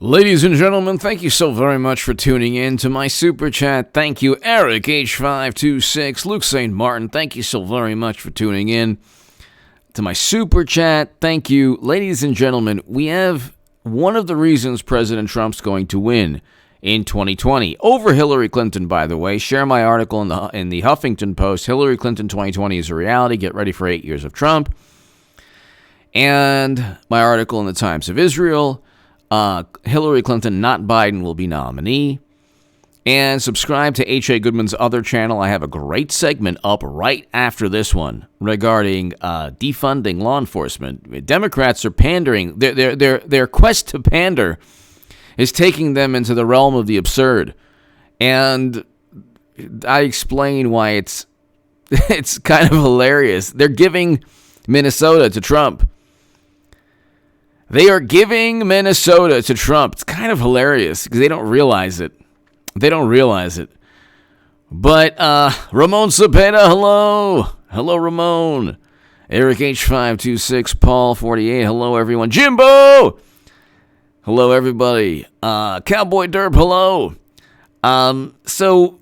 Ladies and gentlemen, thank you so very much for tuning in to my super chat. Thank you, Eric H526, Luke St. Martin. Thank you so very much for tuning in to my super chat. Thank you. Ladies and gentlemen, we have one of the reasons President Trump's going to win in 2020 over Hillary Clinton, by the way. Share my article in the Huffington Post. Hillary Clinton 2020 is a reality. Get ready for 8 years of Trump. And my article in the Times of Israel. Hillary Clinton, not Biden, will be nominee. And subscribe to H.A. Goodman's other channel. I have a great segment up right after this one regarding defunding law enforcement. Democrats are pandering. Their quest to pander is taking them into the realm of the absurd. And I explain why it's kind of hilarious. They're giving Minnesota to Trump. They are giving Minnesota to Trump. It's kind of hilarious because they don't realize it. But Ramon Cepeda, hello. Hello, Ramon. Eric H526, Paul 48, hello, everyone. Jimbo! Hello, everybody. Cowboy Derp, hello. So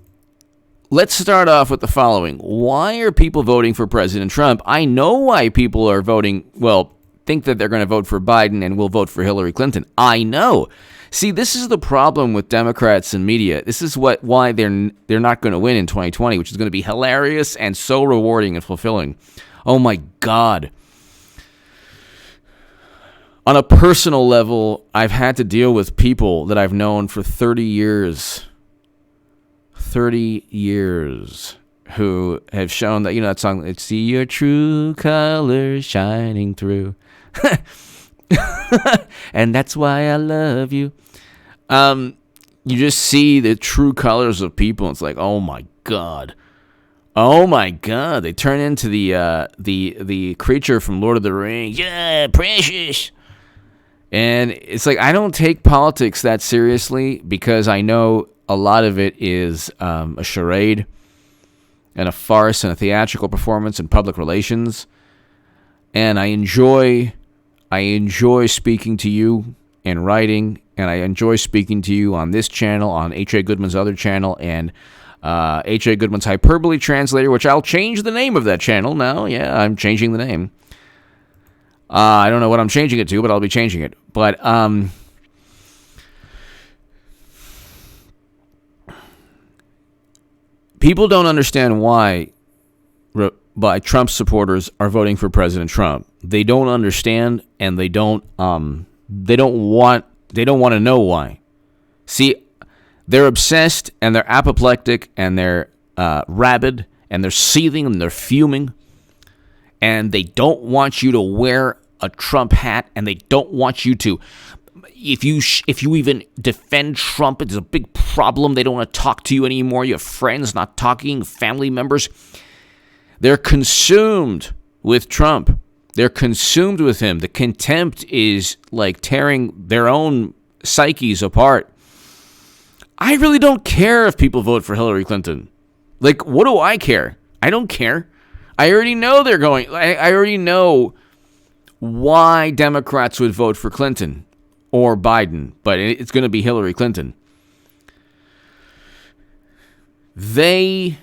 let's start off with the following. Why are people voting for President Trump? I know why people are voting, think that they're going to vote for Biden and will vote for Hillary Clinton. I know. See, this is the problem with Democrats and media. This is why they're not going to win in 2020, which is going to be hilarious and so rewarding and fulfilling. Oh my God. On a personal level, I've had to deal with people that I've known for 30 years. 30 years. Who have shown that, that song, "Let's see your true colors shining through." And that's why I love you. You just see the true colors of people. It's like, oh my God. They turn into the creature from Lord of the Rings. Yeah, precious. And it's like, I don't take politics that seriously because I know a lot of it is a charade and a farce and a theatrical performance and public relations. And I enjoy speaking to you and writing, and I enjoy speaking to you on this channel, on H.A. Goodman's other channel, and H.A. Goodman's Hyperbole Translator, which I'll change the name of that channel now. Yeah, I'm changing the name. I don't know what I'm changing it to, but I'll be changing it. But people don't understand why Trump supporters are voting for President Trump. They don't understand, and they don't want to know why. See, they're obsessed, and they're apoplectic, and they're rabid, and they're seething, and they're fuming, and they don't want you to wear a Trump hat, and they don't want you to. If you even defend Trump, it's a big problem. They don't want to talk to you anymore. You have friends not talking, family members. They're consumed with Trump. They're consumed with him. The contempt is like tearing their own psyches apart. I really don't care if people vote for Hillary Clinton. Like, what do I care? I don't care. I already know they're going. I already know why Democrats would vote for Clinton or Biden, but it's going to be Hillary Clinton. They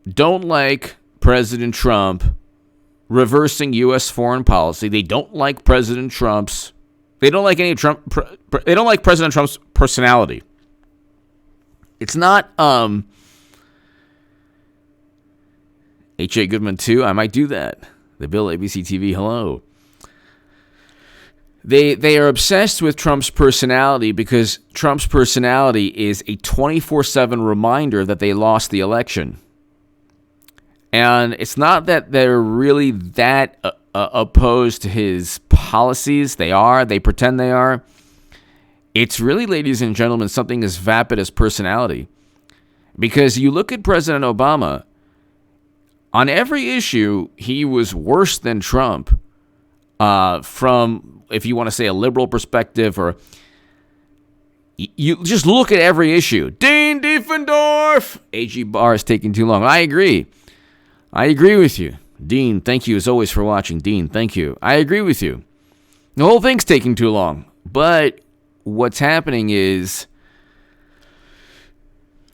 don't like President Trump reversing U.S. foreign policy. They don't like President Trump's. They don't like any Trump. They don't like President Trump's personality. It's not H.A. Goodman 2. I might do that. The Bill ABC TV. Hello. They are obsessed with Trump's personality because Trump's personality is a 24/7 reminder that they lost the election. And it's not that they're really that opposed to his policies. They are. They pretend they are. It's really, ladies and gentlemen, something as vapid as personality. Because you look at President Obama, on every issue, he was worse than Trump. From, if you want to say, a liberal perspective, or you just look at every issue. Dean Diefendorf! AG Barr is taking too long. I agree with you. Dean, thank you as always for watching. Dean, thank you. I agree with you. The whole thing's taking too long. But what's happening is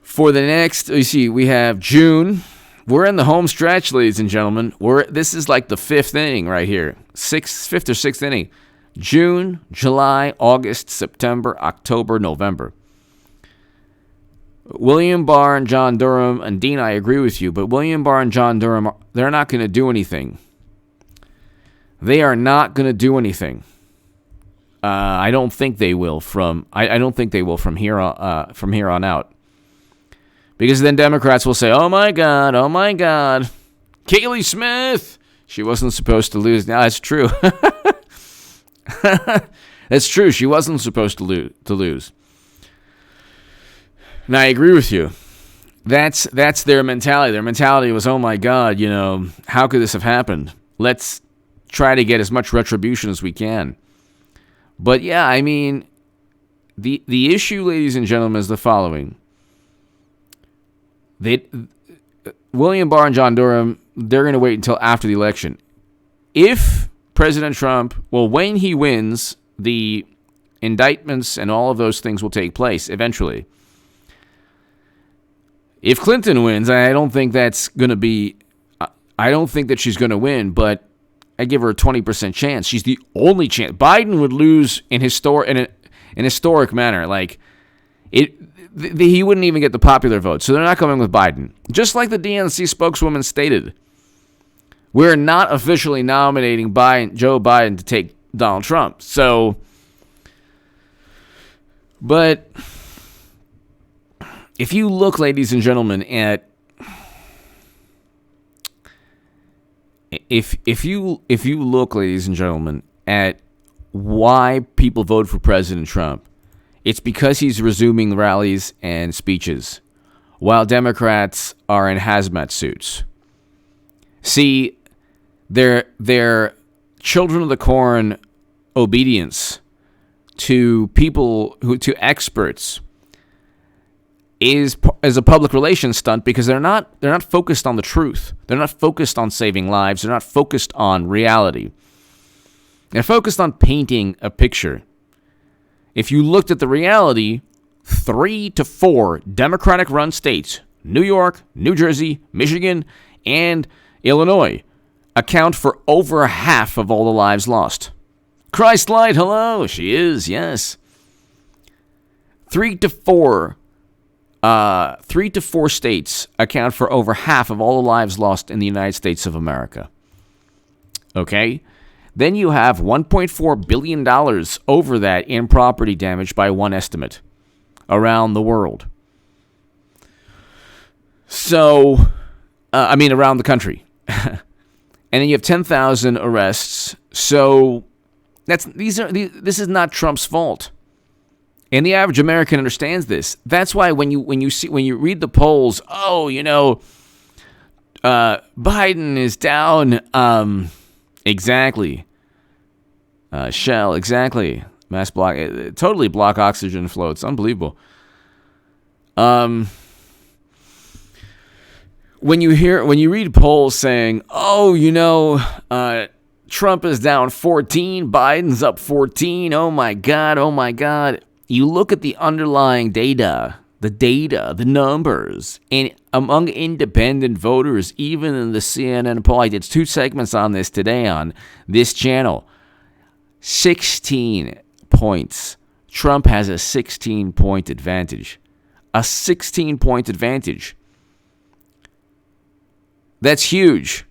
for the next, you see, we have June. We're in the home stretch, ladies and gentlemen. This is like the fifth inning right here. Fifth or sixth inning. June, July, August, September, October, November. William Barr and John Durham, and Dean, I agree with you, but William Barr and John Durham, they're not going to do anything. They are not going to do anything. I don't think they will I don't think they will from here on out. Because then Democrats will say, oh my God, Kaylee Smith, she wasn't supposed to lose. Now, that's true. That's true. She wasn't supposed to lose. And I agree with you. That's their mentality. Their mentality was, oh my God, how could this have happened? Let's try to get as much retribution as we can. But yeah, I mean, the issue, ladies and gentlemen, is the following. William Barr and John Durham, they're going to wait until after the election. If President Trump, when he wins, the indictments and all of those things will take place eventually. If Clinton wins, I don't think that's going to be, I don't think that she's going to win, but I give her a 20% chance. She's the only chance. Biden would lose in historic manner. Like, he wouldn't even get the popular vote, so they're not coming with Biden. Just like the DNC spokeswoman stated, we're not officially nominating Joe Biden to take Donald Trump. So, but if you look, ladies and gentlemen, at if you look, ladies and gentlemen, at why people vote for President Trump, it's because he's resuming rallies and speeches, while Democrats are in hazmat suits. See, their children of the corn obedience to to experts is a public relations stunt, because they're not focused on the truth. They're not focused on saving lives. They're not focused on reality. They're focused on painting a picture. If you looked at the reality, 3 to 4 Democratic-run states, New York, New Jersey, Michigan, and Illinois, account for over half of all the lives lost. Christ Light, hello. She is, yes. 3 to 4 states account for over half of all the lives lost in the United States of America. Okay? Then you have $1.4 billion over that in property damage by one estimate around the world. So, around the country. And then you have 10,000 arrests. So, this is not Trump's fault. And the average American understands this. That's why when you read the polls, Biden is down. Exactly. Shell, exactly. Mass block, totally block oxygen flow. It's unbelievable. When you read polls saying, Trump is down 14, Biden's up 14. Oh my God. You look at the underlying data, the numbers, and among independent voters, even in the CNN poll, I did 2 segments on this today on this channel. 16 points. Trump has a 16-point advantage. A 16-point advantage. That's huge.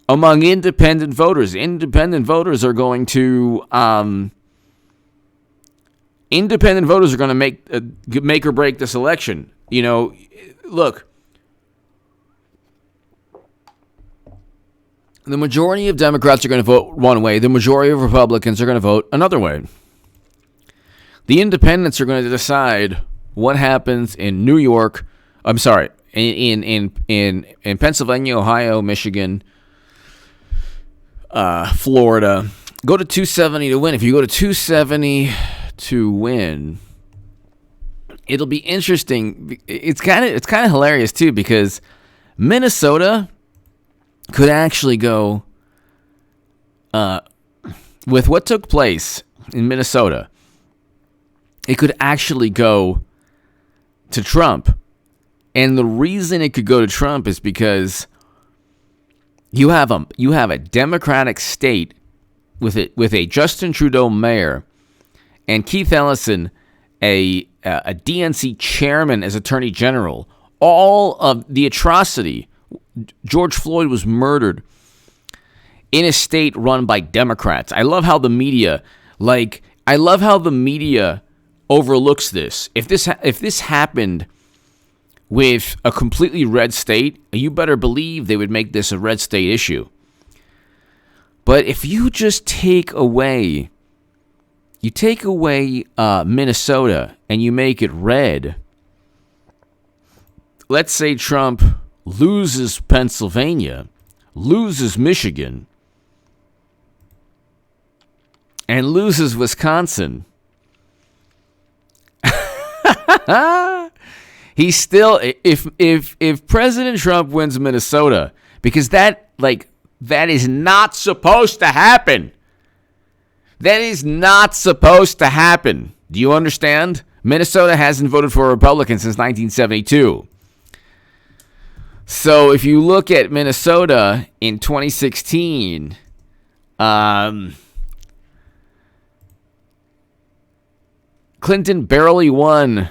Among independent voters. Independent voters are going to make or break this election. Look. The majority of Democrats are going to vote one way. The majority of Republicans are going to vote another way. The independents are going to decide what happens in New York. I'm sorry, in Pennsylvania, Ohio, Michigan, Florida. Go to 270 to win. If you go to 270 to win, it'll be interesting. It's kind of hilarious too, because Minnesota could actually go with what took place in Minnesota. it could actually go to Trump. And the reason it could go to Trump is because you have a Democratic state with a Justin Trudeau mayor and Keith Ellison, a DNC chairman as Attorney General. All of the atrocity. George Floyd was murdered in a state run by Democrats. I love how the media overlooks this. If this happened with a completely red state, you better believe they would make this a red state issue. But if you just take away Minnesota and you make it red, let's say Trump loses Pennsylvania, loses Michigan, and loses Wisconsin. He's still, if President Trump wins Minnesota, because that is not supposed to happen. That is not supposed to happen. Do you understand? Minnesota hasn't voted for a Republican since 1972. So if you look at Minnesota in 2016, Clinton barely won.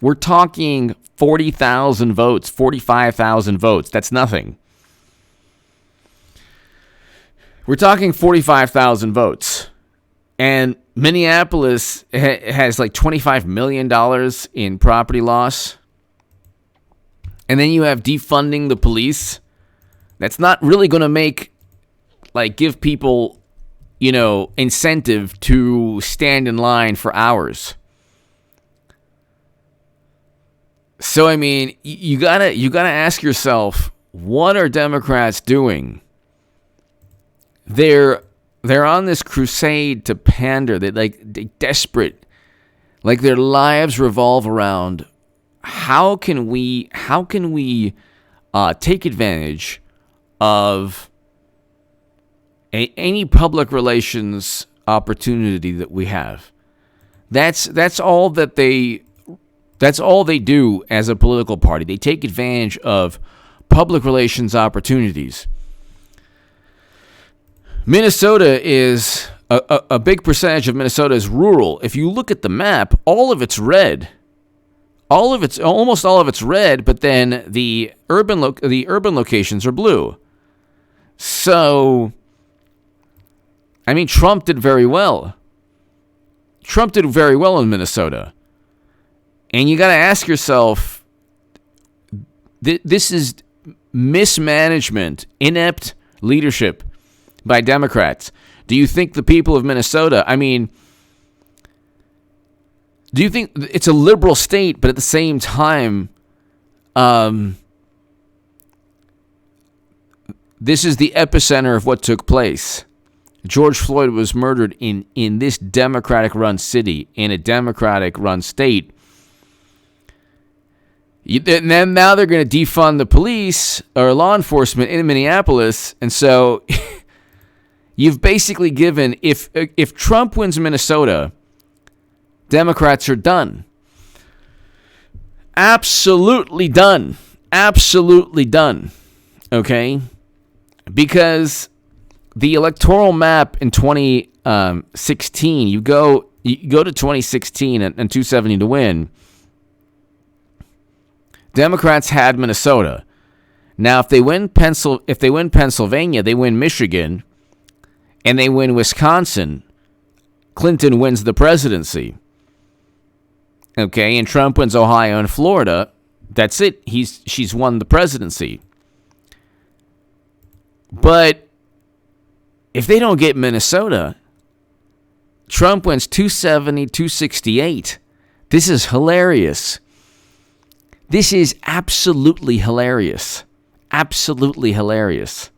We're talking 40,000 votes, 45,000 votes. That's nothing. We're talking 45,000 votes. And Minneapolis has like $25 million in property loss. And then you have defunding the police. That's not really going to give people, incentive to stand in line for hours. So, I mean, you gotta ask yourself, what are Democrats doing? They're on this crusade to pander. They're desperate. Like their lives revolve around how can we take advantage of any public relations opportunity that we have. That's all they do as a political party. They take advantage of public relations opportunities. Minnesota is a big percentage of Minnesota is rural. If you look at the map, all of it's red. Almost all of it's red, but then the urban locations are blue. So, I mean, Trump did very well. Trump did very well in Minnesota. And you got to ask yourself, this is mismanagement, inept leadership by Democrats. Do you think the people of Minnesota, do you think it's a liberal state, but at the same time, this is the epicenter of what took place? George Floyd was murdered in this Democratic-run city, in a Democratic-run state. And then now they're going to defund the police or law enforcement in Minneapolis, and so you've basically given, if Trump wins Minnesota, Democrats are done. Absolutely done. Absolutely done. Okay? Because the electoral map in 2016, you go to 2016 and 270 to win. Democrats had Minnesota. Now, if they win Pennsylvania, they win Michigan, and they win Wisconsin, Clinton wins the presidency. Okay, and Trump wins Ohio and Florida. That's it. She's won the presidency. But if they don't get Minnesota, Trump wins 270, 268. This is hilarious. This is absolutely hilarious. Absolutely hilarious.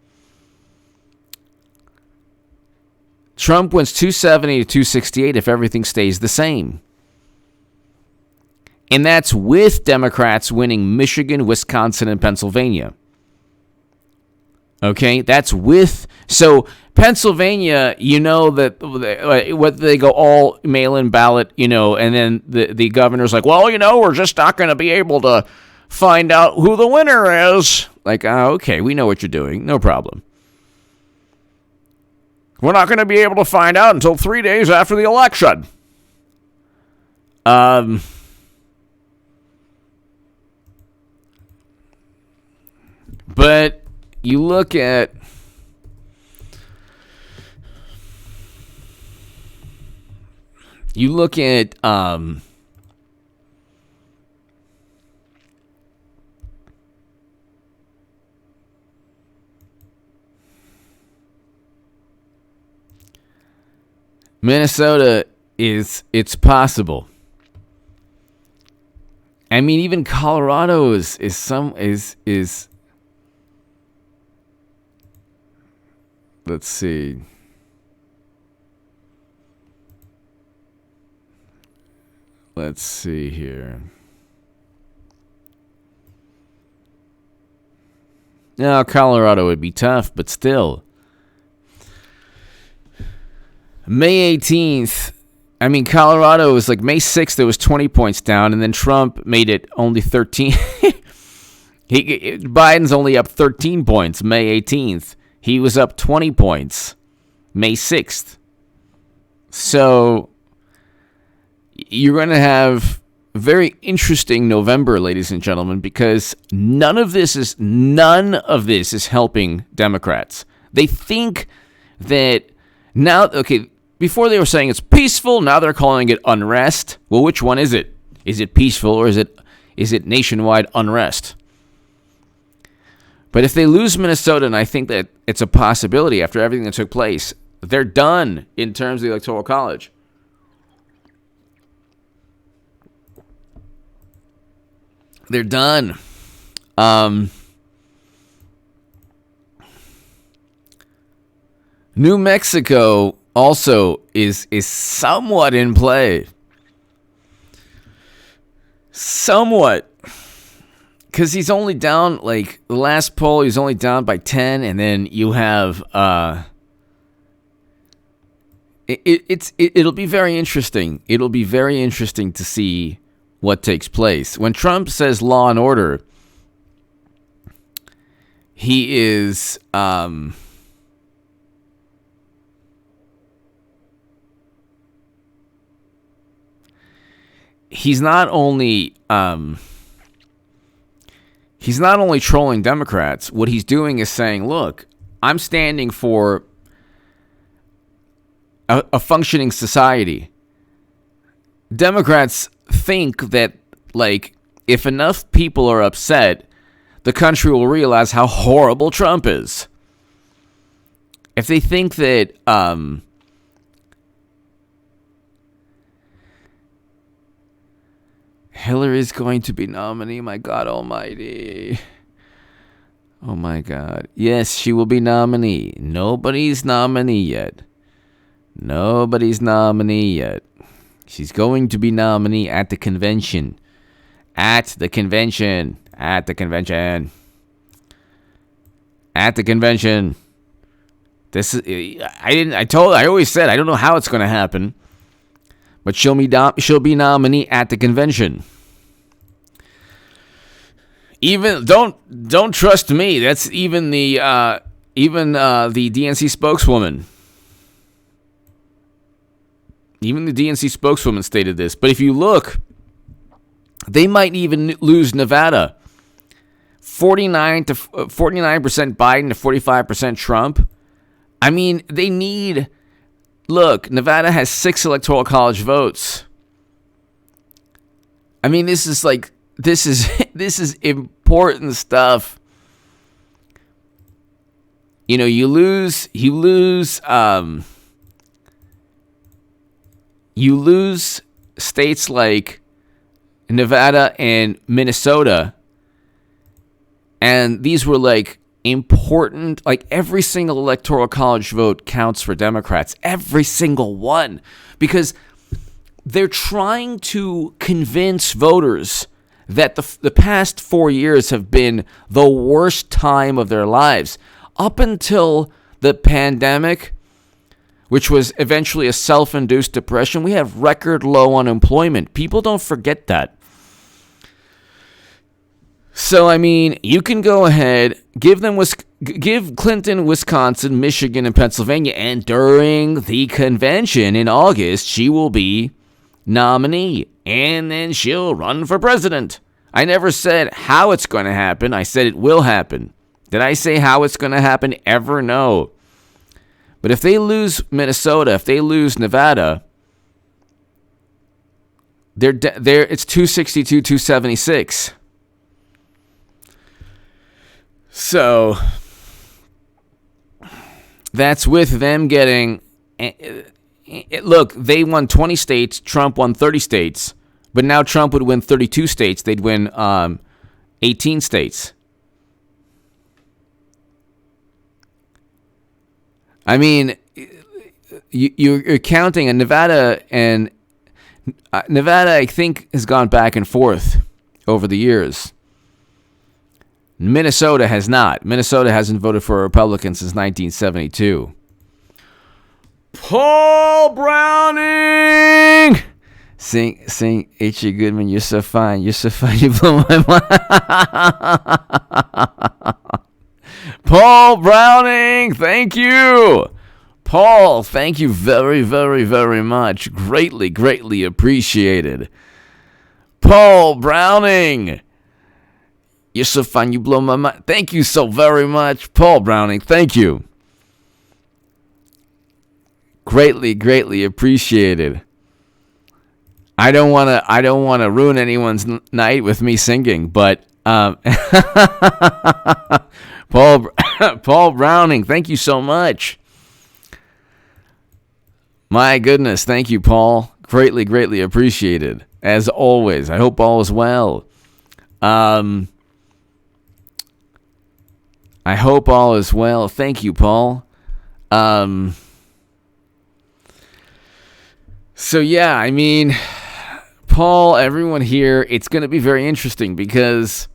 Trump wins 270 to 268 if everything stays the same. And that's with Democrats winning Michigan, Wisconsin, and Pennsylvania. Okay? That's with So Pennsylvania, that what they go all mail-in ballot, and then the governor's like, well, we're just not going to be able to find out who the winner is. Like, okay, we know what you're doing. No problem. We're not going to be able to find out until 3 days after the election. But you look at Minnesota, it's possible. I mean, even Colorado is let's see. Let's see here. Now, Colorado would be tough, but still. May 18th, Colorado was like May 6th, it was 20 points down, and then Trump made it only 13. Biden's only up 13 points May 18th. He was up 20 points May 6th. So you're going to have a very interesting November, ladies and gentlemen, because none of this is helping Democrats. They think that now, okay, before they were saying it's peaceful, now they're calling it unrest. Well, which one is it? Is it peaceful or is it nationwide unrest? But if they lose Minnesota, and I think that it's a possibility after everything that took place, they're done in terms of the Electoral College. They're done. New Mexico also is somewhat in play. Somewhat. Because he's only down, like, the last poll, he's only down by 10, and then you have, it'll be very interesting. It'll be very interesting to see what takes place. When Trump says law and order, he is, he's not only trolling Democrats. What he's doing is saying, look, I'm standing for a functioning society. Democrats think that, like, if enough people are upset, the country will realize how horrible Trump is. If they think that Hillary's going to be nominee, my God almighty. Oh my God. Yes, she will be nominee. Nobody's nominee yet. She's going to be nominee at the convention. At the convention. This is, I always said, I don't know how it's going to happen, but she'll be nominee at the convention. Even don't trust me. That's even the DNC spokeswoman. Even the DNC spokeswoman stated this. But if you look, they might even lose Nevada. 49% Biden to 45% Trump. I mean, they need. Look, Nevada has 6 electoral college votes. I mean, this is important stuff. You know, you lose states like Nevada and Minnesota, and these were like important, like every single electoral college vote counts for Democrats, every single one, because they're trying to convince voters that the past 4 years have been the worst time of their lives. Up until the pandemic, which was eventually a self-induced depression, we have record low unemployment. People don't forget that. So, I mean, you can go ahead, give Clinton, Wisconsin, Michigan, and Pennsylvania, and during the convention in August, she will be nominee, and then she'll run for president. I never said how it's going to happen. I said it will happen. Did I say how it's going to happen ever? No. But if they lose Minnesota, if they lose Nevada, it's 262, 276. So that's with them getting. Look, they won 20 states. Trump won 30 states. But now Trump would win 32 states. They'd win 18 states. I mean, you're counting, and Nevada, I think, has gone back and forth over the years. Minnesota has not. Minnesota hasn't voted for a Republican since 1972. Paul Browning! Sing, H.E. Goodman, you're so fine. You're so fine, you blow my mind. Paul Browning, thank you. Paul, thank you very, very, very much. Greatly, greatly appreciated. Paul Browning, you're so fine, you blow my mind. Thank you so very much. Paul Browning, thank you. Greatly, greatly appreciated. I don't want to ruin anyone's night with me singing, but Paul Browning, thank you so much. My goodness, thank you, Paul. Greatly, greatly appreciated. As always, I hope all is well. I hope all is well. Thank you, Paul. So yeah, I mean, Paul, everyone here, it's going to be very interesting because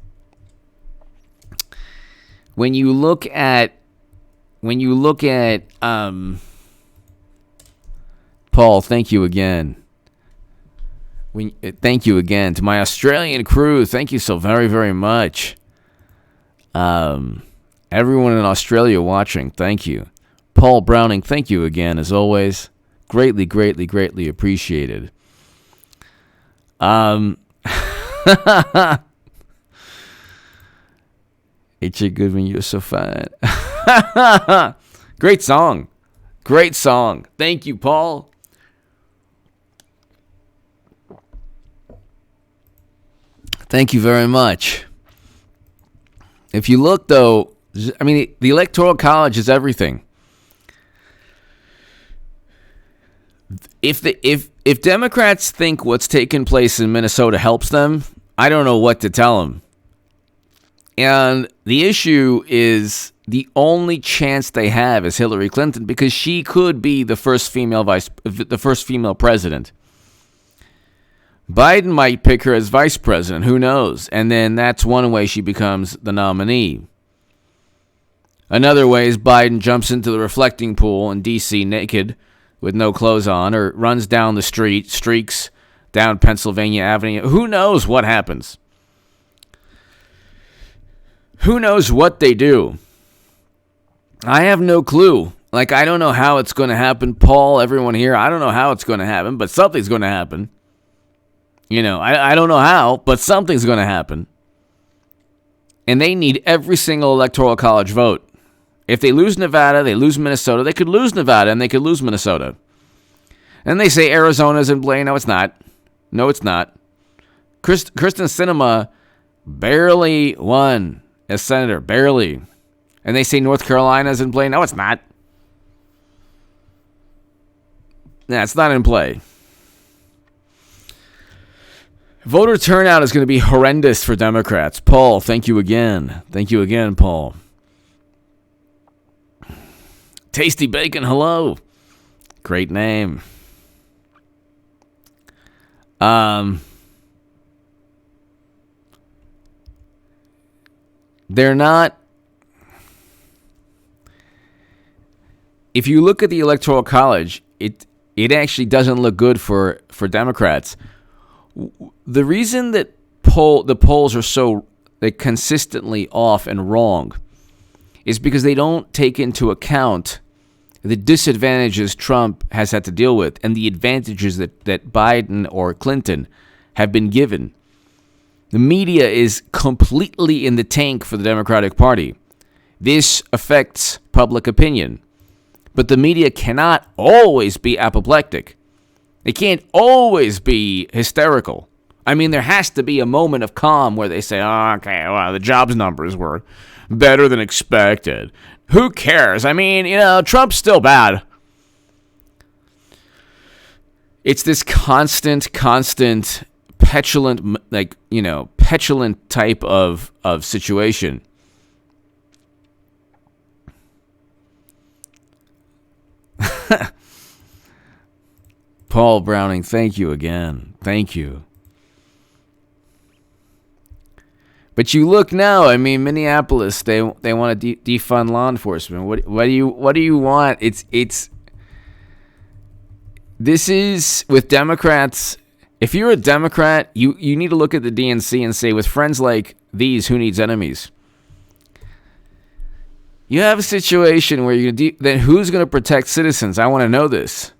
when you look at Paul, thank you again. Thank you again to my Australian crew. Thank you so very, very much. Everyone in Australia watching, thank you. Paul Browning, thank you again, as always. Greatly, greatly, greatly appreciated. H.A. Goodman, you're so fine. Great song. Great song. Thank you, Paul. Thank you very much. If you look, though, I mean, the Electoral College is everything. If Democrats think what's taken place in Minnesota helps them, I don't know what to tell them. And the issue is the only chance they have is Hillary Clinton because she could be the first female president. Biden might pick her as vice president, who knows? And then that's one way she becomes the nominee. Another way is Biden jumps into the reflecting pool in D.C. naked with no clothes on, or runs down the street, streaks down Pennsylvania Avenue. Who knows what happens? Who knows what they do? I have no clue. Like, I don't know how it's going to happen. Paul, everyone here, I don't know how it's going to happen, but something's going to happen. You know, I don't know how, but something's going to happen. And they need every single Electoral College vote. If they lose Nevada, they lose Minnesota. They could lose Nevada and they could lose Minnesota. And they say Arizona's in play. No, it's not. No, it's not. Kristen Sinema barely won as senator. Barely. And they say North Carolina's in play. No, it's not. Nah, it's not in play. Voter turnout is going to be horrendous for Democrats. Paul, thank you again. Thank you again, Paul. Tasty Bacon, hello. Great name. They're not. if you look at the Electoral College, it actually doesn't look good for Democrats. The reason that the polls are so consistently off and wrong is because they don't take into account the disadvantages Trump has had to deal with and the advantages that Biden or Clinton have been given. The media is completely in the tank for the Democratic Party. This affects public opinion. But the media cannot always be apoplectic. They can't always be hysterical. I mean, there has to be a moment of calm where they say, oh, okay, well, the jobs numbers were better than expected. Who cares? I mean, Trump's still bad. It's this constant, petulant, petulant type of situation. Paul Browning, thank you again. Thank you. But you look now, I mean, Minneapolis, they want to defund law enforcement. What do you want? This is with Democrats. If you're a Democrat, you need to look at the DNC and say, with friends like these, who needs enemies? You have a situation where then who's going to protect citizens? I want to know this.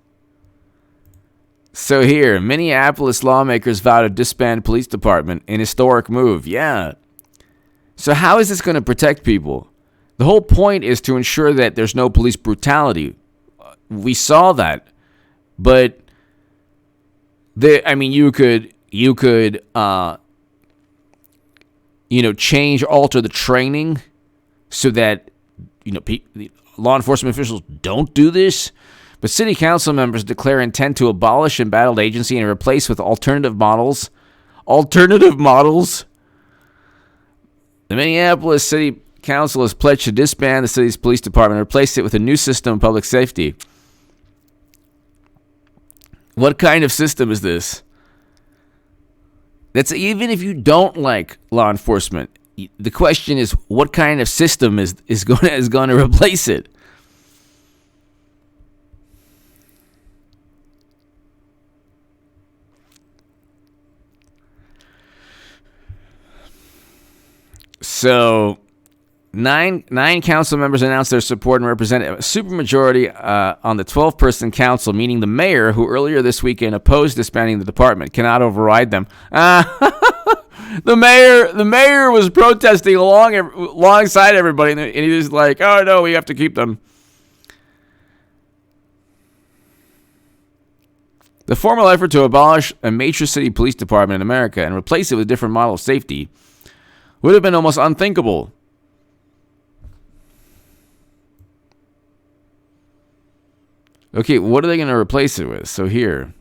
So here, Minneapolis lawmakers vow to disband police department in historic move. Yeah. So how is this going to protect people? The whole point is to ensure that there's no police brutality. We saw that. But you could alter the training so that law enforcement officials don't do this. But city council members declare intent to abolish embattled agency and replace with alternative models. Alternative models? The Minneapolis City Council has pledged to disband the city's police department and replace it with a new system of public safety. What kind of system is this? That's even if you don't like law enforcement. The question is, what kind of system is going to replace it? So, nine council members announced their support and represent a supermajority on the 12-person council, meaning the mayor, who earlier this weekend opposed disbanding the department, cannot override them. The mayor was protesting alongside everybody, and he was like, "Oh no, we have to keep them." The formal effort to abolish a major city police department in America and replace it with a different model of safety would have been almost unthinkable. Okay, what are they going to replace it with? So here.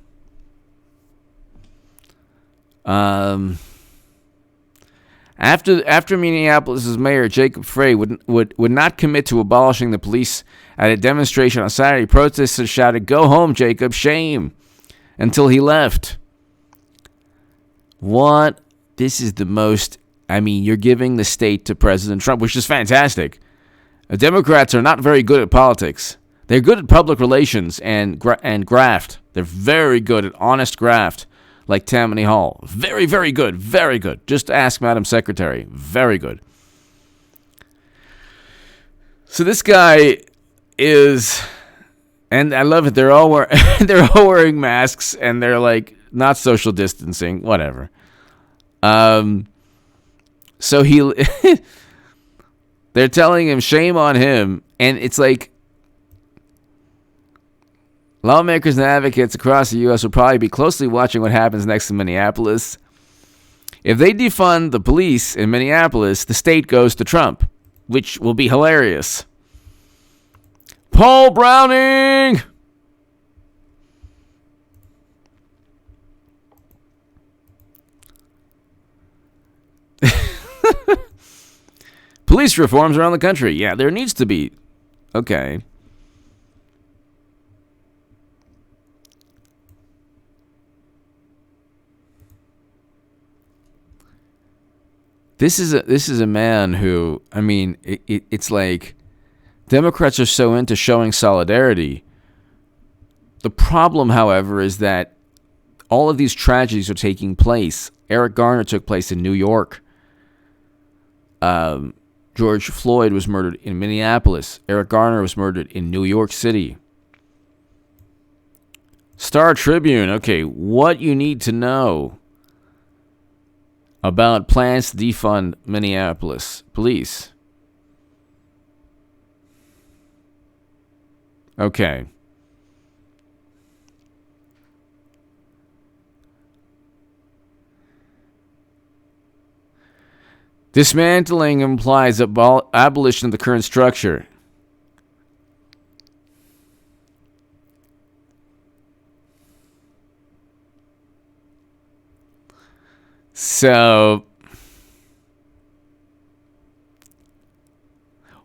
After Minneapolis' mayor, Jacob Frey, would not commit to abolishing the police at a demonstration on Saturday, protesters shouted, "Go home, Jacob, shame," until he left. What? This is the most... you're giving the state to President Trump, which is fantastic. Democrats are not very good at politics. They're good at public relations and graft. They're very good at honest graft, like Tammany Hall. Very, very good. Very good. Just ask Madam Secretary. Very good. So this guy is, and I love it. They're all wearing masks, and they're like not social distancing. Whatever. So they're telling him, shame on him. And it's like, lawmakers and advocates across the U.S. will probably be closely watching what happens next in Minneapolis. If they defund the police in Minneapolis, the state goes to Trump, which will be hilarious. Paul Browning! Police reforms around the country. Yeah, there needs to be. Okay. This is a man who, it's like Democrats are so into showing solidarity. The problem, however, is that all of these tragedies are taking place. Eric Garner took place in New York. George Floyd was murdered in Minneapolis. Eric Garner was murdered in New York City. Star Tribune. Okay, what you need to know about plans to defund Minneapolis police. Okay. Dismantling implies abolition of the current structure. So,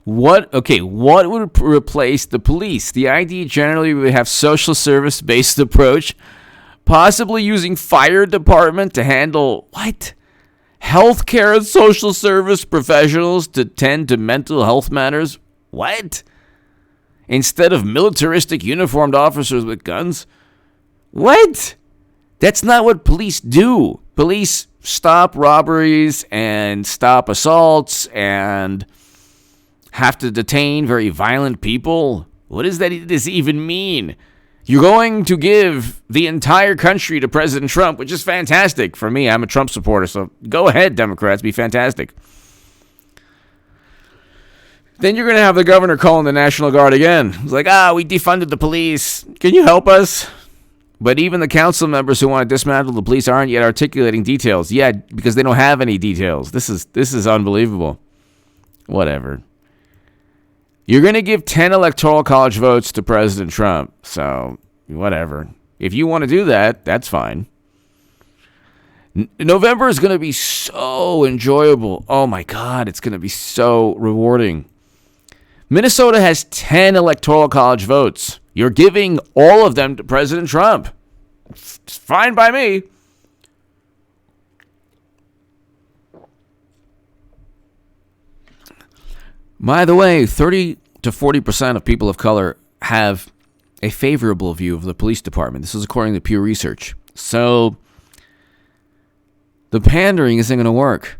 what would replace the police? The idea generally would have social service based approach, possibly using fire department to handle what? Healthcare and social service professionals to tend to mental health matters? What? Instead of militaristic uniformed officers with guns? What? That's not what police do. Police stop robberies and stop assaults and have to detain very violent people. What does this even mean? You're going to give the entire country to President Trump, which is fantastic. For me, I'm a Trump supporter, so go ahead, Democrats, be fantastic. Then you're going to have the governor calling the National Guard again. It's like, we defunded the police. Can you help us? But even the council members who want to dismantle the police aren't yet articulating details. Yeah, because they don't have any details. This is unbelievable. Whatever. You're going to give 10 electoral college votes to President Trump. So, whatever. If you want to do that, that's fine. November is going to be so enjoyable. Oh my God, it's going to be so rewarding. Minnesota has 10 electoral college votes. You're giving all of them to President Trump. It's fine by me. By the way, 30 to 40% of people of color have a favorable view of the police department. This is according to Pew Research. So the pandering isn't going to work.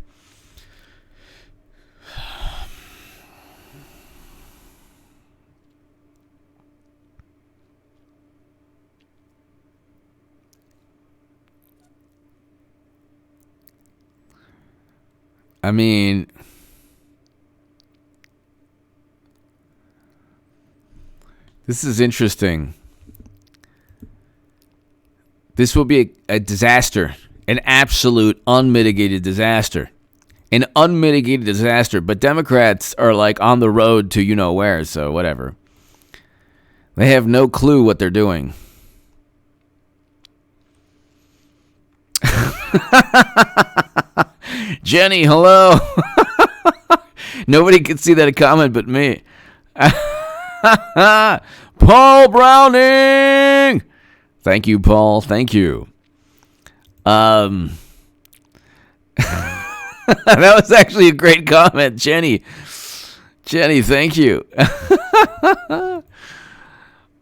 I mean, this is interesting. This will be a disaster, an absolute unmitigated disaster. An unmitigated disaster, but Democrats are like on the road to you know where, so whatever. They have no clue what they're doing. Jenny, hello. Nobody could see that comment but me. Paul Browning. Thank you, Paul. Thank you. That was actually a great comment, Jenny. Jenny, thank you.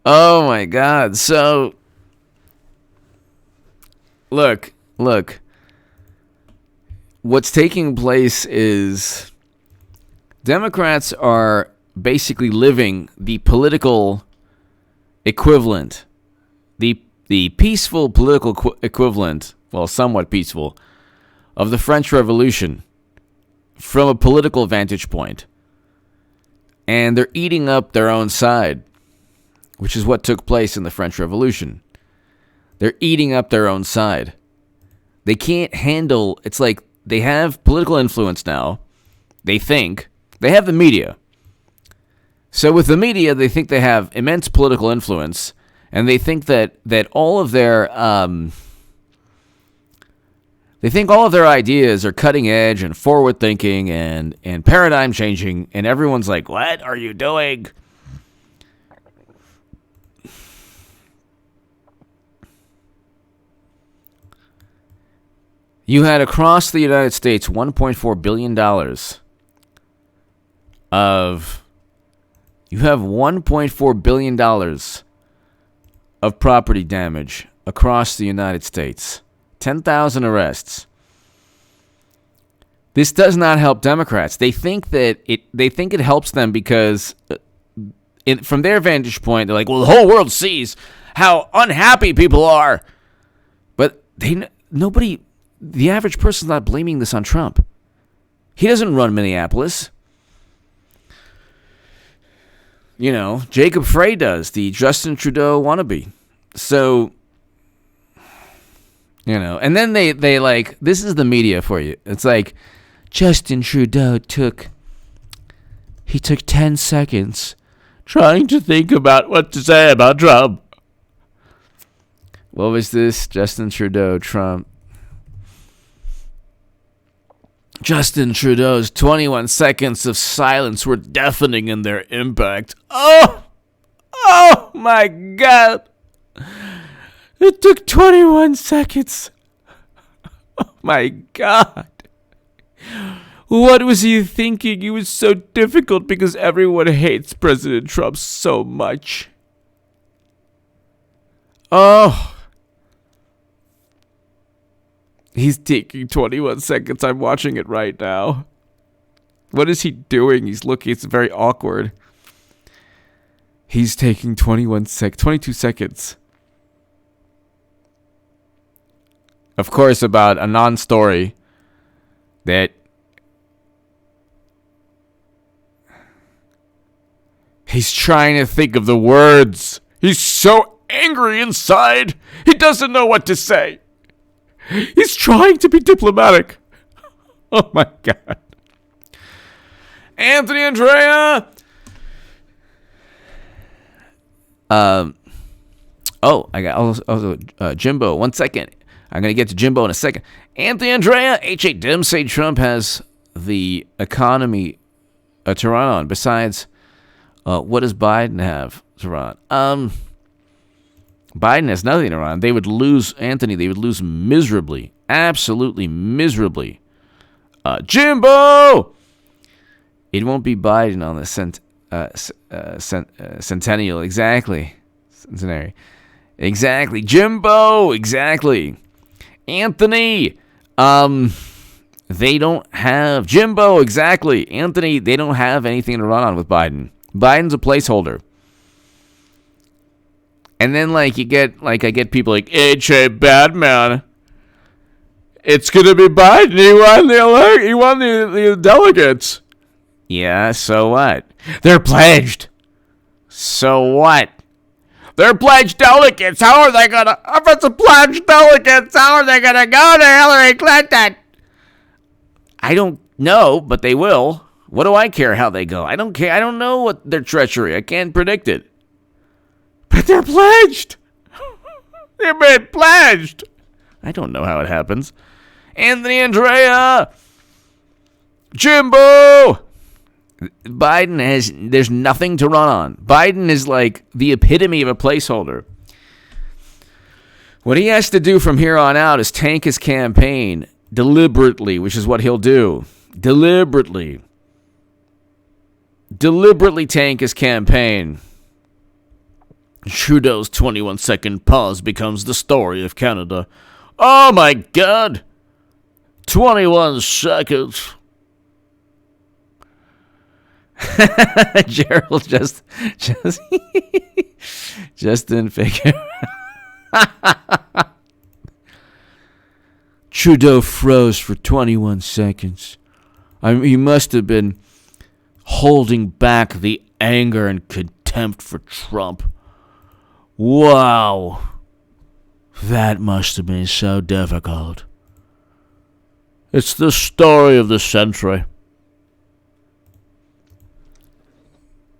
Oh my God. So, look. What's taking place is Democrats are basically living the political equivalent, the peaceful political equivalent, well, somewhat peaceful, of the French Revolution from a political vantage point. And they're eating up their own side, which is what took place in the French Revolution. They're eating up their own side. They can't handle, it's like they have political influence now. They think. They have the media. So with the media, they think they have immense political influence, and they think that all of their ideas are cutting edge and forward thinking and paradigm changing, and everyone's like, "What are you doing?" You had across the United States $1.4 billion of You have $1.4 billion of property damage across the United States. 10,000 arrests. This does not help Democrats. They think it helps them because from their vantage point, they're like, well, the whole world sees how unhappy people are. But the average person's not blaming this on Trump. He doesn't run Minneapolis. Jacob Frey does, the Justin Trudeau wannabe. So, and then they like, this is the media for you. It's like, Justin Trudeau took 10 seconds trying to think about what to say about Trump. What was this? Justin Trudeau, Trump. Justin Trudeau's 21 seconds of silence were deafening in their impact. Oh my God. It took 21 seconds. Oh my God. What was he thinking? It was so difficult because everyone hates President Trump so much. Oh. He's taking 21 seconds. I'm watching it right now. What is he doing? He's looking. It's very awkward. He's taking 22 seconds. Of course, about a non-story that he's trying to think of the words. He's so angry inside. He doesn't know what to say. He's trying to be diplomatic. Oh my God. Anthony Andrea. I got also Jimbo. 1 second. I'm going to get to Jimbo in a second. Anthony Andrea. H.A. Dem say Trump has the economy to run on. Besides, what does Biden have to run? Biden has nothing to run. They would lose, Anthony. They would lose miserably. Absolutely miserably. Jimbo! It won't be Biden on the centennial. Exactly. Centenary. Exactly. Jimbo! Exactly. Anthony! They don't have... Jimbo! Exactly. Anthony, they don't have anything to run on with Biden. Biden's a placeholder. And then, I get people like, H.A. Batman. It's going to be Biden. He won the delegates. Yeah, so what? They're pledged. So what? They're pledged delegates. How are they going to... If it's a pledged delegates, how are they going to go to Hillary Clinton? I don't know, but they will. What do I care how they go? I don't care. I don't know what their treachery. I can't predict it. But they're pledged. They've been pledged. I don't know how it happens. Anthony Andrea. Jimbo. There's nothing to run on. Biden is like the epitome of a placeholder. What he has to do from here on out is tank his campaign deliberately, which is what he'll do. Deliberately tank his campaign. Trudeau's 21-second pause becomes the story of Canada. Oh my God! 21 seconds. Gerald just didn't figure. Trudeau froze for 21 seconds. He must have been holding back the anger and contempt for Trump. Wow. That must have been so difficult. It's the story of the century.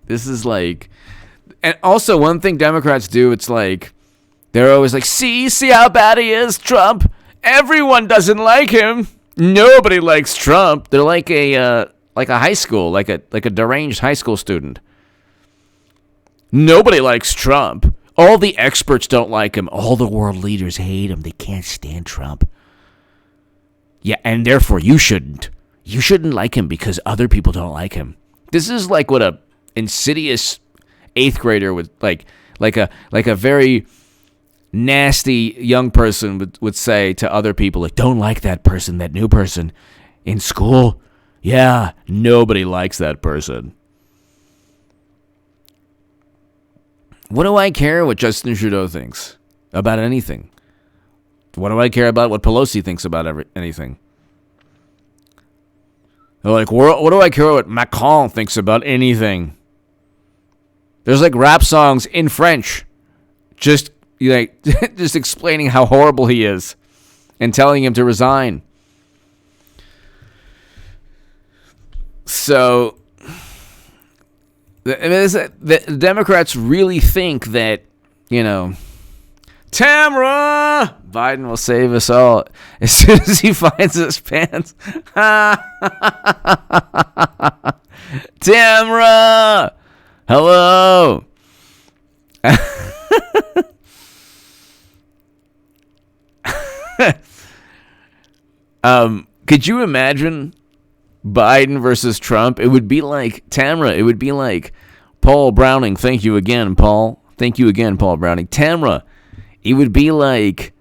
This is like... And also, one thing Democrats do, it's like... They're always like, see how bad he is, Trump? Everyone doesn't like him. Nobody likes Trump. They're like a high school, like a deranged high school student. Nobody likes Trump. All the experts don't like him. All the world leaders hate him. They can't stand Trump. Yeah, and therefore you shouldn't. You shouldn't like him because other people don't like him. This is like what a insidious eighth grader would like a very nasty young person would say to other people, like, don't like that person, that new person in school. Yeah, nobody likes that person. What do I care what Justin Trudeau thinks about anything? What do I care about what Pelosi thinks about anything? They're like, what do I care what Macron thinks about anything? There's like rap songs in French, just just explaining how horrible he is and telling him to resign. So the Democrats really think that, Tamara, Biden will save us all as soon as he finds his pants. Tamara, hello. Could you imagine Biden versus Trump? It would be like Tamara. It would be like Paul Browning. Thank you again, Paul. Thank you again, Paul Browning. Tamara. It would be like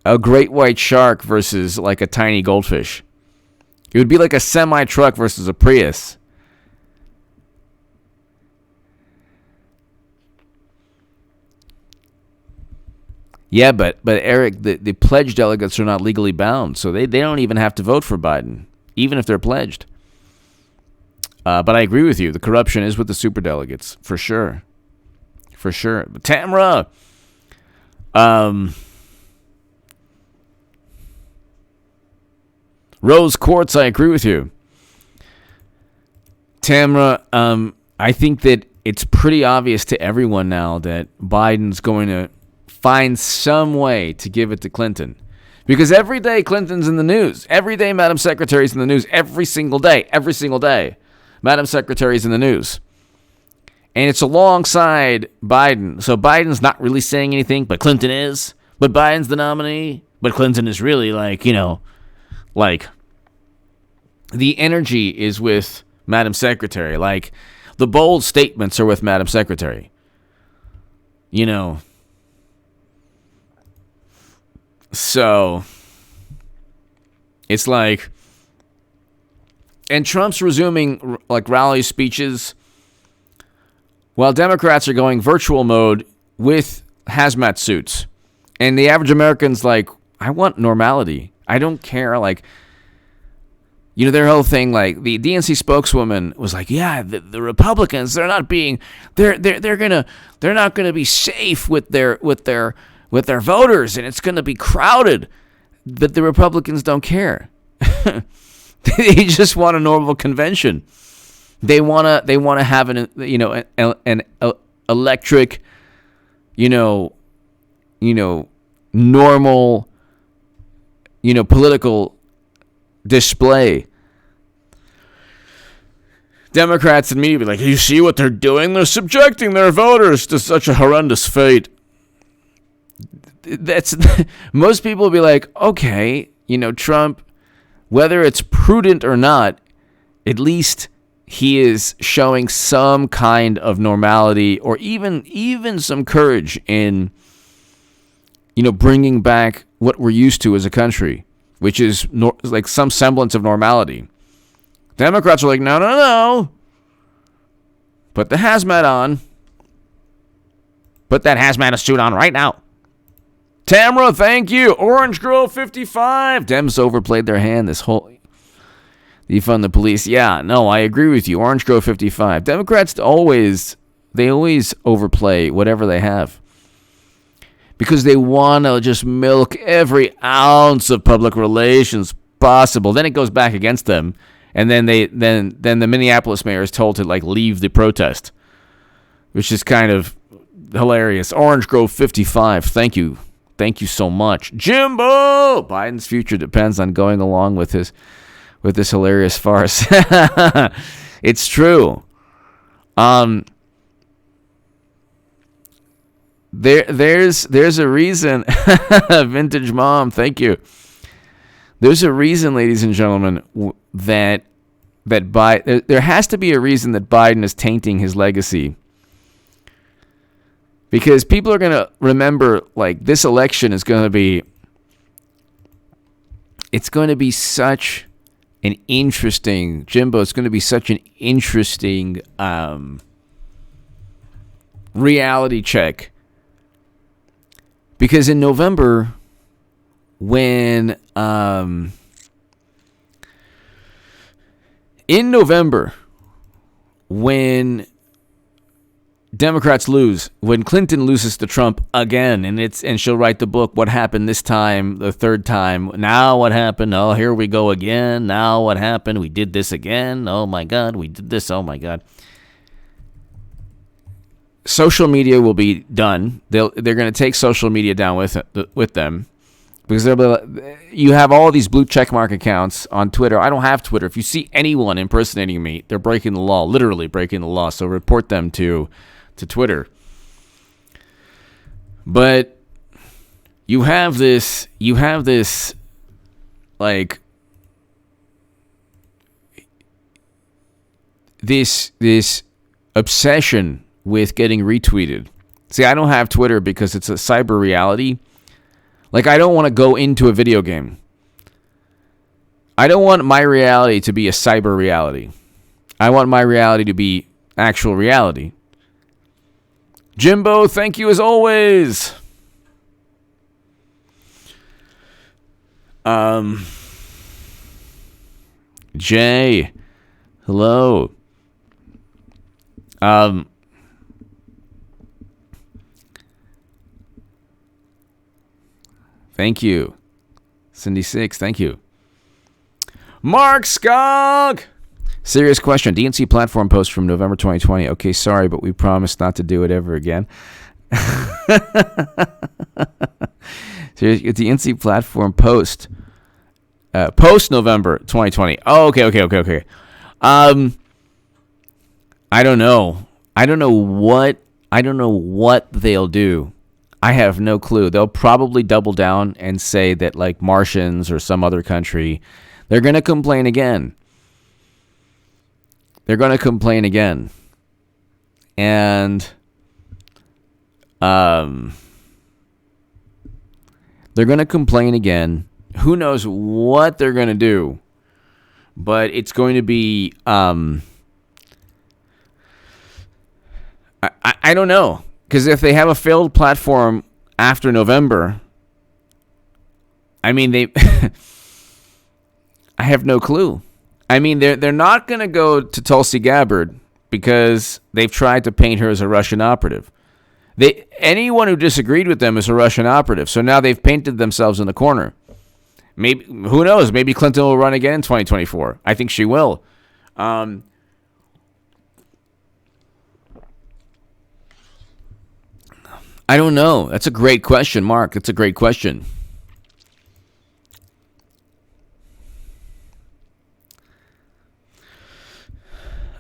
a great white shark versus like a tiny goldfish. It would be like a semi-truck versus a Prius. Yeah, but Eric, the pledged delegates are not legally bound, so they don't even have to vote for Biden, even if they're pledged. But I agree with you. The corruption is with the superdelegates, for sure. For sure. But Tamara, Rose Quartz, I agree with you. Tamara, I think that it's pretty obvious to everyone now that Biden's going to find some way to give it to Clinton. Because every day Clinton's in the news. Every day Madam Secretary's in the news. Every single day. Madam Secretary's in the news. And it's alongside Biden. So Biden's not really saying anything, but Clinton is. But Biden's the nominee. But Clinton is really like the energy is with Madam Secretary. Like the bold statements are with Madam Secretary. So it's like, and Trump's resuming like rally speeches while Democrats are going virtual mode with hazmat suits. And the average American's like, I want normality. I don't care. Like, their whole thing, like the DNC spokeswoman was like, yeah, the Republicans, they're not gonna be safe with their voters, and it's gonna be crowded. But the Republicans don't care. They just want a normal convention. They wanna have an electric, normal, political display. Democrats and me be like, you see what they're doing? They're subjecting their voters to such a horrendous fate. That's most people will be like, okay, Trump, whether it's prudent or not, at least he is showing some kind of normality or even some courage in, bringing back what we're used to as a country, which is like some semblance of normality. Democrats are like, no. Put the hazmat on. Put that hazmat suit on right now. Tamara, thank you. Orange Girl 55. Dems overplayed their hand this whole... Defund the police. Yeah, no, I agree with you. Orange Girl 55. Democrats always overplay whatever they have. Because they want to just milk every ounce of public relations possible. Then it goes back against them. And then the Minneapolis mayor is told to leave the protest, which is kind of hilarious. Orange Grove 55. Thank you so much, Jimbo. Biden's future depends on going along with this hilarious farce. It's true. There's a reason. Vintage mom. Thank you. There's a reason, ladies and gentlemen, that there has to be a reason that Biden is tainting his legacy Because people are going to remember, like, this election is going to be, it's going to be such an interesting, Jimbo, it's going to be such an interesting reality check. Because in November, when Democrats lose, when Clinton loses to Trump again, and she'll write the book, What Happened This Time, the third time. Now what happened? Oh, here we go again. Now what happened? We did this again. Oh my God, we did this. Oh my God. Social media will be done. They're going to take social media down with them. Because you have all these blue checkmark accounts on Twitter. I don't have Twitter. If you see anyone impersonating me, they're breaking the law, literally breaking the law. So report them to Twitter. But you have this, like, this obsession with getting retweeted. See, I don't have Twitter because it's a cyber reality. Like, I don't want to go into a video game. I don't want my reality to be a cyber reality. I want my reality to be actual reality. Jimbo, thank you as always. Jay, hello. Thank you. Cindy 6, thank you. Mark Skog! Serious question. DNC platform post from November 2020. Okay, sorry, but we promise not to do it ever again. DNC platform post. Post November 2020. Oh, okay. I don't know. I don't know what they'll do. I have no clue. They'll probably double down and say that, like, Martians or some other country, they're going to complain again. And they're going to complain again. Who knows what they're going to do? But it's going to be, I don't know. Because if they have a failed platform after November, I mean, I have no clue. I mean, they're not going to go to Tulsi Gabbard because they've tried to paint her as a Russian operative. Anyone who disagreed with them is a Russian operative. So now they've painted themselves in the corner. Maybe, who knows? Maybe Clinton will run again in 2024. I think she will. I don't know. That's a great question, Mark. That's a great question.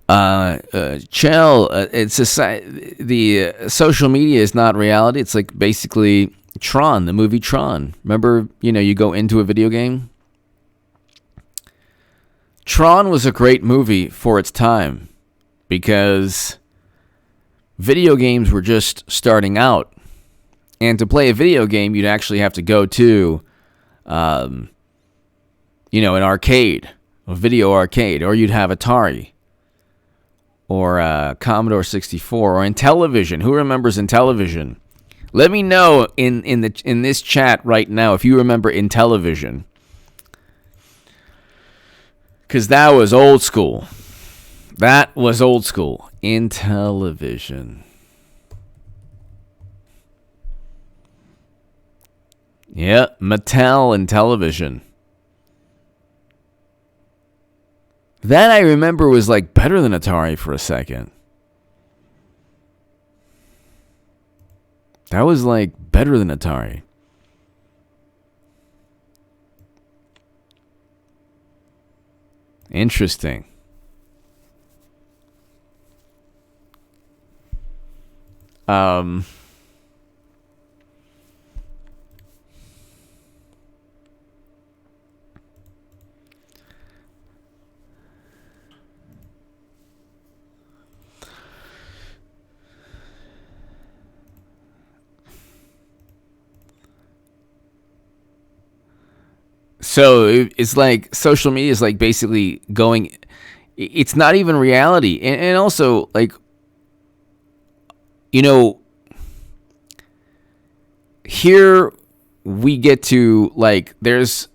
Chell, the social media is not reality. It's like basically Tron, the movie Tron. Remember, you go into a video game? Tron was a great movie for its time because video games were just starting out. And to play a video game, you'd actually have to go to, an arcade, a video arcade, or you'd have Atari, or Commodore 64, or Intellivision. Who remembers Intellivision? Let me know in this chat right now if you remember Intellivision, because that was old school. Intellivision. Yeah, Mattel and Intellivision. That I remember was like better than Atari for a second. That was like better than Atari. Interesting. So it's like social media is like basically going. It's not even reality, and also like, you know, here we get to like there's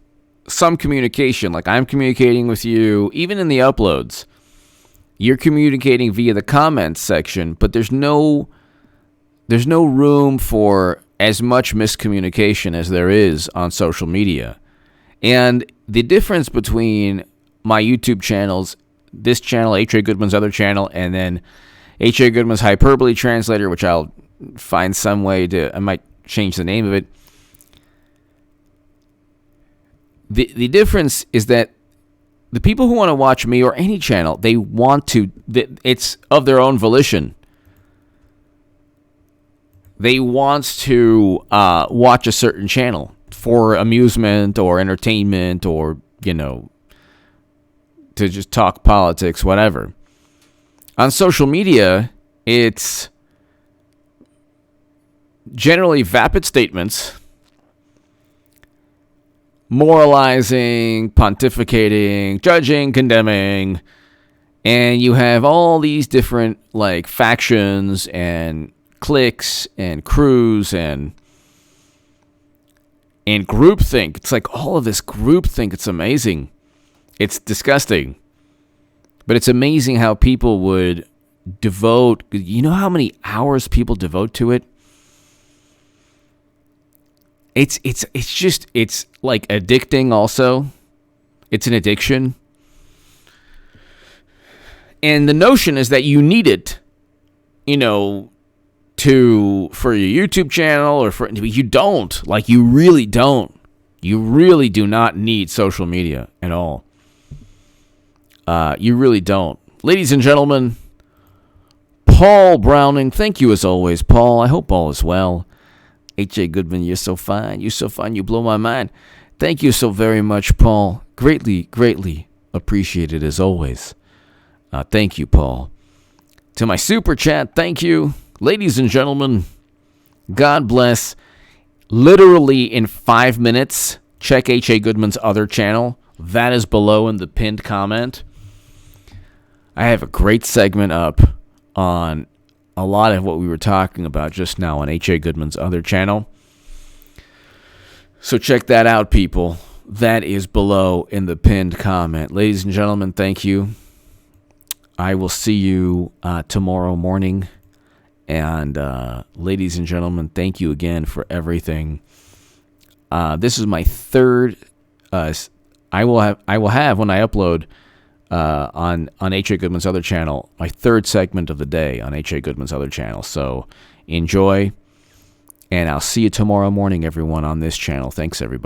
some communication. Like I'm communicating with you, even in the uploads. You're communicating via the comments section, but there's no room for as much miscommunication as there is on social media. And the difference between my YouTube channels, this channel, H.A. Goodman's other channel, and then H.A. Goodman's Hyperbole Translator, which I'll find some way I might change the name of it. The difference is that the people who want to watch me or any channel, they want to, it's of their own volition. They want to watch a certain channel for amusement or entertainment or, to just talk politics, whatever. On social media, it's generally vapid statements, moralizing, pontificating, judging, condemning, and you have all these different like factions and cliques and crews and groupthink. It's like all of this groupthink. It's amazing. It's disgusting. But it's amazing how people would devote, you know how many hours people devote to it? It's like addicting also. It's an addiction. And the notion is that you need it, for your YouTube channel or you don't. Like you really don't. You really do not need social media at all. You really don't. Ladies and gentlemen, Paul Browning, thank you as always, Paul. I hope all is well. H.A. Goodman, you're so fine. You're so fine. You blow my mind. Thank you so very much, Paul. Greatly, greatly appreciated as always. Thank you, Paul. To my super chat, thank you. Ladies and gentlemen, God bless. Literally in 5 minutes, check H.A. Goodman's other channel. That is below in the pinned comment. I have a great segment up on a lot of what we were talking about just now on H.A. Goodman's other channel. So check that out, people. That is below in the pinned comment. Ladies and gentlemen, thank you. I will see you tomorrow morning. And ladies and gentlemen, thank you again for everything. This is my third. I will have when I upload on H.A. Goodman's other channel, my third segment of the day on H.A. Goodman's other channel. So enjoy, and I'll see you tomorrow morning, everyone, on this channel. Thanks, everybody.